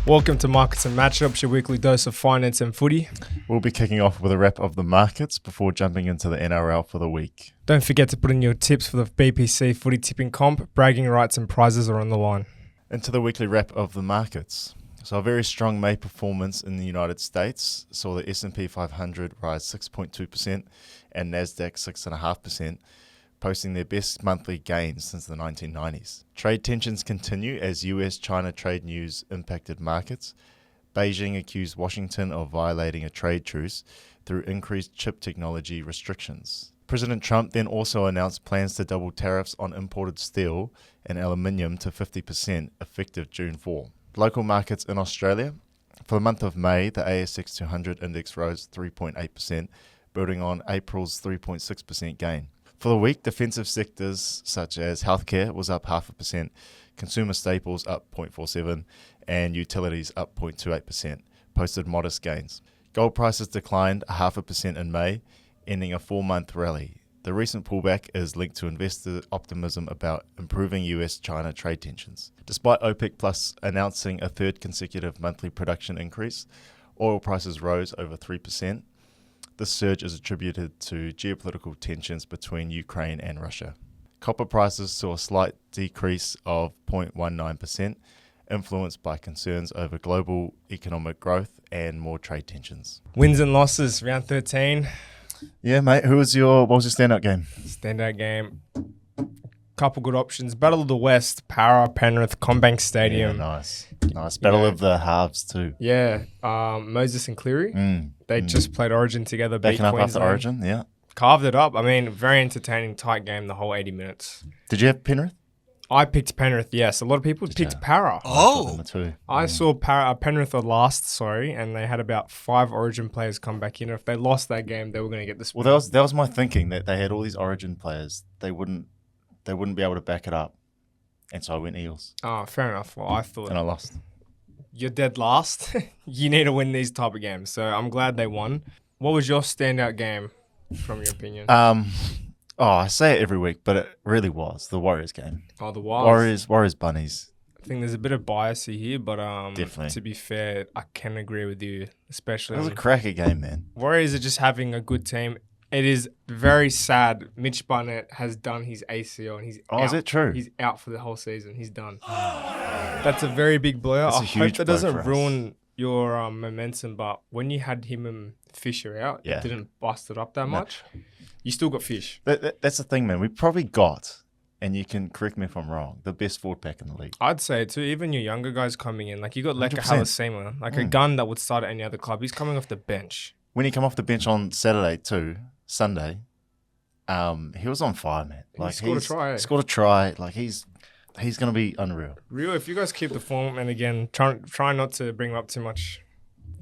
Welcome to Markets and Matchups, your weekly dose of finance and footy. We'll be kicking off with a wrap of the markets before jumping into the NRL for the week. Don't forget to put in your tips for the BPC footy tipping comp. Bragging rights and prizes are on the line. Into the weekly wrap of the markets. So a very strong May performance in the United States saw the S&P 500 rise 6.2% and Nasdaq 6.5%, posting their best monthly gains since the 1990s. Trade tensions continue as U.S China trade news impacted markets. Beijing accused Washington of violating a trade truce through increased chip technology restrictions. President Trump then also announced plans to double tariffs on imported steel and aluminium to 50% effective June 4. Local markets in Australia. For the month of May, the ASX 200 index rose 3.8%, building on April's 3.6% gain. For the week, defensive sectors such as healthcare was up 0.5%, consumer staples up 0.47%, and utilities up 0.28%, posted modest gains. Gold prices declined 0.5% in May, ending a 4-month rally. The recent pullback is linked to investor optimism about improving U.S. China trade tensions. Despite OPEC Plus announcing a third consecutive monthly production increase, oil prices rose over 3%. This surge is attributed to geopolitical tensions between Ukraine and Russia. Copper prices saw a slight decrease of 0.19%, influenced by concerns over global economic growth and more trade tensions. Wins and losses, round 13. Yeah, mate. What was your standout game? Standout game. Couple good options. Battle of the West, Para, Penrith, Combank Stadium. Yeah, nice. Battle of the halves too. Yeah, Moses and Cleary. They just played Origin together. Backing up Queensland. after Origin, yeah. Carved it up. I mean, very entertaining, tight game the whole 80 minutes. Did you have Penrith? I picked Penrith, yes. A lot of people picked Para. Oh! I saw Penrith were last, and they had about 5 Origin players come back in. If they lost that game, they were going to get this. Well, that was my thinking, that they had all these Origin players. They wouldn't be able to back it up. And so I went Eels. Oh, fair enough. Well, I thought... And I lost. You're dead last. You need to win these type of games. So I'm glad they won. What was your standout game, from your opinion? I say it every week, but it really was the Warriors game. Oh, the Warriors. Warriors Bunnies. I think there's a bit of bias here, but Definitely. To be fair, I can agree with you, especially. It was a cracker game, man. Warriors are just having a good team. It is very sad. Mitch Barnett has done his ACL and he's out. Is it true? He's out for the whole season. He's done. That's a very big blow. I hope that doesn't ruin your momentum, but when you had him and Fisher out, it didn't bust it up that much. You still got Fish. That's the thing, man. We probably got, and you can correct me if I'm wrong, the best forward pack in the league. I'd say too. Even your younger guys coming in, like you got Leka Halasema, like a gun that would start at any other club. He's coming off the bench. When he come off the bench on Saturday too, Sunday, he was on fire, man. Like he scored a try. Like he's gonna be unreal. Real, if you guys keep the form, and again, try not to bring him up too much.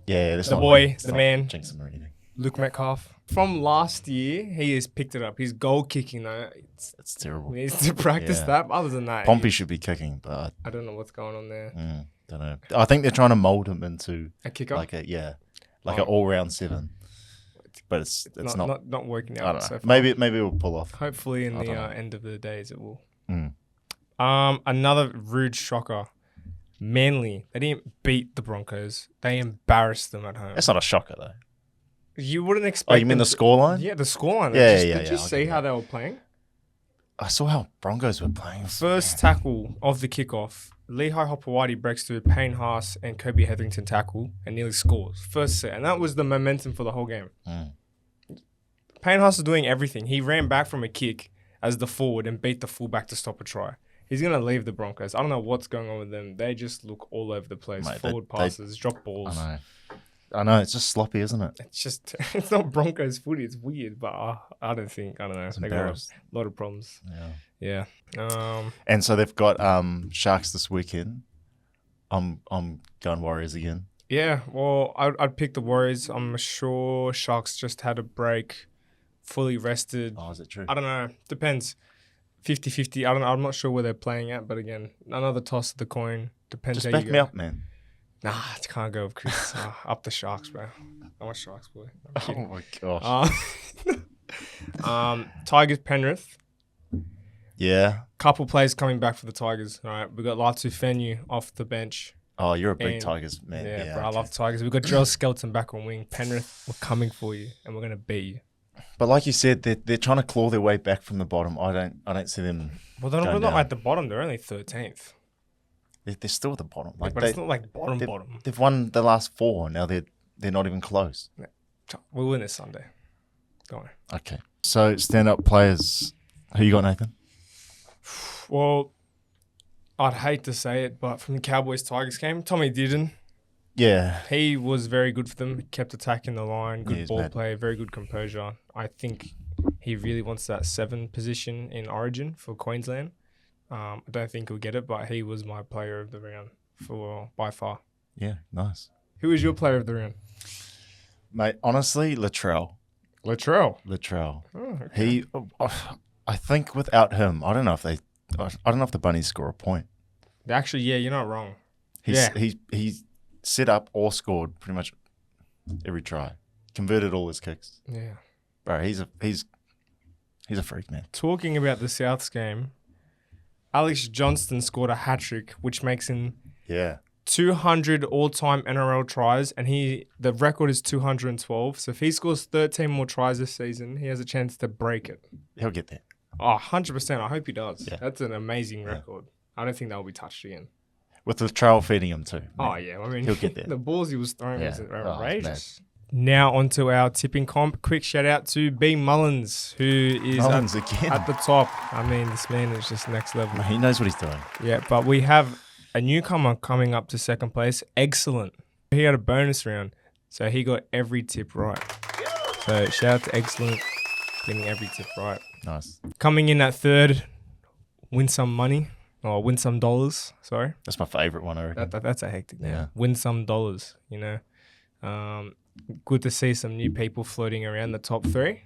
Yeah, that's the boy, the man, jinx him or anything. Luke Metcalf. From last year, he has picked it up. His goal kicking, though, it's terrible. He needs to practice that. Other than that, Pompey should be kicking, but I don't know what's going on there. Don't know. I think they're trying to mold him into a kicker, an all-round 7. But it's not working out. So far. Maybe it will pull off. Hopefully, in the end of the days, it will. Another rude shocker. Manly, they didn't beat the Broncos. They embarrassed them at home. That's not a shocker though. You wouldn't expect. Oh, you mean the scoreline? Yeah, the scoreline. Did you see how they were playing? I saw how Broncos were playing. First tackle of the kickoff, Lehigh Hopewadi breaks through Payne Haas and Kobe Hetherington tackle and nearly scores. First set. And that was the momentum for the whole game. Payne Haas was doing everything. He ran back from a kick as the forward and beat the fullback to stop a try. He's going to leave the Broncos. I don't know what's going on with them. They just look all over the place. Mate, forward passes, drop balls. I know. It's just sloppy, isn't it? It's not Broncos footy. It's weird, but I don't know. They got a lot of problems. Yeah. And so they've got Sharks this weekend. I'm going Warriors again. Yeah, well, I'd pick the Warriors. I'm sure Sharks just had a break, fully rested. Oh, is it true? I don't know. Depends. 50-50. I'm not sure where they're playing at, but again, another toss of the coin. Depends just how back you me go. up, man. Nah, I can't go with Chris. Up the Sharks, bro. I'm a Sharks boy. Oh my gosh. Tigers, Penrith. Yeah. Couple players coming back for the Tigers. All right, we got Latu Fenu off the bench. Oh, you're a big And- Tigers man. Yeah, Yeah, bro, I okay. love Tigers. We've got Joel Skelton back on wing. Penrith, we're coming for you, and we're going to beat you. But like you said, they're trying to claw their way back from the bottom. I don't see them. Well, we're Going not down. at the bottom. They're only 13th. They're still at the bottom. Like, Like but it's not like bottom. they've won the last 4. Now they're not even close. We'll win this Sunday. Don't worry. Okay. So stand up players. Who you got, Nathan? Well, I'd hate to say it, but from the Cowboys-Tigers game, Tommy Dearden, Yeah. he was very good for them. He kept attacking the line, good he's ball mad. play, very good composure. I think he really wants that 7 position in Origin for Queensland. I don't think he'll get it, but he was my player of the round by far. Yeah. Nice. Who was your player of the round? Mate, honestly, Latrell. Latrell. Oh, okay. He, I think without him, I don't know if the Bunnies score a point. Actually, yeah, you're not wrong. He's set up or scored pretty much every try, converted all his kicks. Yeah. Bro, he's a freak, man. Talking about the Souths game, Alex Johnston scored a hat-trick, which makes him Yeah. 200 all-time NRL tries, and the record is 212. So if he scores 13 more tries this season, he has a chance to break it. He'll get there. Oh, 100%. I hope he does. Yeah. That's an amazing record. I don't think that will be touched again. With the trail feeding him too. Oh, yeah. I mean, He'll get there. the balls he was throwing was Yeah. outrageous. Now onto our tipping comp. Quick shout out to B. Mullins, who is Mullins again. at the top. I mean, this man is just next level. He knows what he's doing. Yeah, but we have a newcomer coming up to second place. Excellent. He had a bonus round, so he got every tip right. So shout out to Excellent, getting every tip right. Nice. Coming in at third, win some money, or win some dollars, sorry. That's my favorite one, I reckon. That's a hectic name. Yeah. Win some dollars, Good to see some new people floating around the top 3.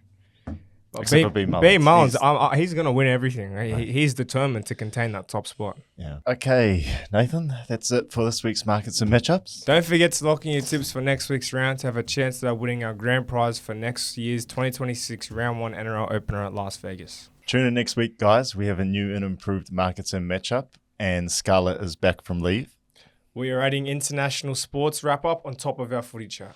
But Except for B. Mullins. B. Mullins, he's going to win everything. He's determined to contain that top spot. Yeah. Okay, Nathan, that's it for this week's markets and matchups. Don't forget to lock in your tips for next week's round to have a chance at winning our grand prize for next year's 2026 Round 1 NRL opener at Las Vegas. Tune in next week, guys. We have a new and improved markets and matchup, and Scarlett is back from leave. We are adding international sports wrap-up on top of our footy chat.